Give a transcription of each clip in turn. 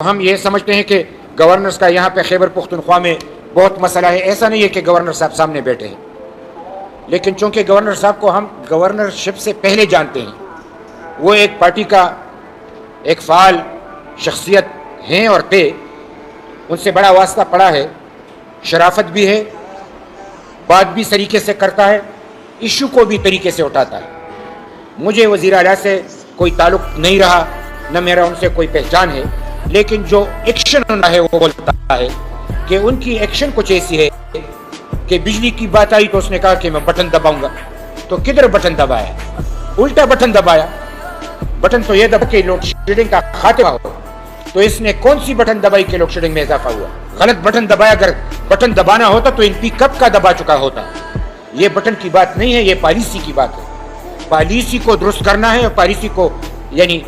ہم یہ سمجھتے ہیں کہ گورنرز کا یہاں پہ خیبر پختونخوا میں بہت مسئلہ ہے. ایسا نہیں ہے کہ گورنر صاحب سامنے بیٹھے ہیں, لیکن چونکہ گورنر صاحب کو ہم گورنرشپ سے پہلے جانتے ہیں, وہ ایک پارٹی کا ایک فعال شخصیت ہیں اور تھے, ان سے بڑا واسطہ پڑا ہے, شرافت بھی ہے, بات بھی طریقے سے کرتا ہے, ایشو کو بھی طریقے سے اٹھاتا ہے. مجھے وزیر اعلیٰ سے کوئی تعلق نہیں رہا, نہ میرا ان سے کوئی پہچان ہے, لیکن جو ایکشن ہے وہ بولتا ہے کہ ان کی ایکشن کچھ ایسی ہے کہ بجلی کی بات آئی تو اس نے کہا کہ میں بٹن دباؤں گا. تو کدھر بٹن دبایا؟ الٹا بٹن دبایا. بٹن تو یہ دبا کہ لوڈ شیڈنگ کا خاتمہ ہو. تو اس نے کون سی بٹن دبائی کہ لوڈ شیڈنگ میں اضافہ ہوا؟ غلط بٹن دبایا. اگر بٹن دبانا ہوتا تو ان پی کب کا دبا چکا ہوتا. یہ بٹن کی بات نہیں ہے, یہ پالیسی کی بات ہے. پالیسی کو درست کرنا ہے, اور پالیسی کو یعنی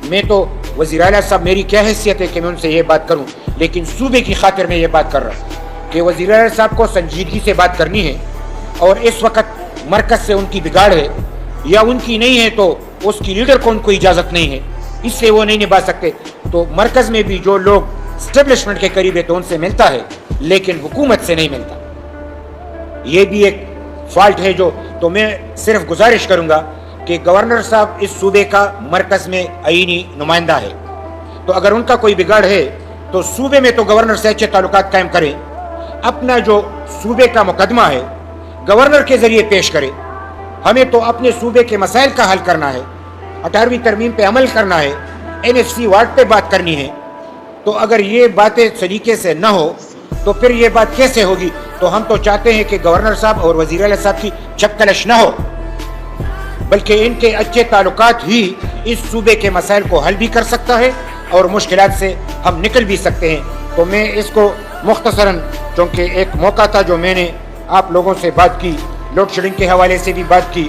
میں تو وزیر اعلیٰ صاحب, میری کیا حیثیت ہے کہ میں ان سے یہ بات کروں, لیکن صوبے کی خاطر میں یہ بات کر رہا ہوں کہ وزیر اعلیٰ صاحب کو سنجیدگی سے بات کرنی ہے. اور اس وقت مرکز سے ان کی بگاڑ ہے, یا ان کی نہیں ہے تو اس کی لیڈر کو ان کو اجازت نہیں ہے, اس سے وہ نہیں نبھا سکتے. تو مرکز میں بھی جو لوگ اسٹیبلشمنٹ کے قریب ہے تو ان سے ملتا ہے, لیکن حکومت سے نہیں ملتا. یہ بھی ایک فالٹ ہے. جو تو میں صرف گزارش کروں گا کہ گورنر صاحب اس صوبے کا مرکز میں آئینی نمائندہ ہے, تو اگر ان کا کوئی بگاڑ ہے تو صوبے میں تو گورنر سے اچھے تعلقات قائم کریں. اپنا جو صوبے کا مقدمہ ہے گورنر کے ذریعے پیش کرے. ہمیں تو اپنے صوبے کے مسائل کا حل کرنا ہے, 18ویں ترمیم پہ عمل کرنا ہے, NFC وارڈ پہ بات کرنی ہے. تو اگر یہ باتیں سلیقے سے نہ ہو تو پھر یہ بات کیسے ہوگی؟ تو ہم تو چاہتے ہیں کہ گورنر صاحب اور وزیر اعلیٰ صاحب کی چپکلش نہ ہو, بلکہ ان کے اچھے تعلقات ہی اس صوبے کے مسائل کو حل بھی کر سکتا ہے اور مشکلات سے ہم نکل بھی سکتے ہیں. تو میں اس کو مختصراً, چونکہ ایک موقع تھا جو میں نے آپ لوگوں سے بات کی, لوڈ شیڈنگ کے حوالے سے بھی بات کی,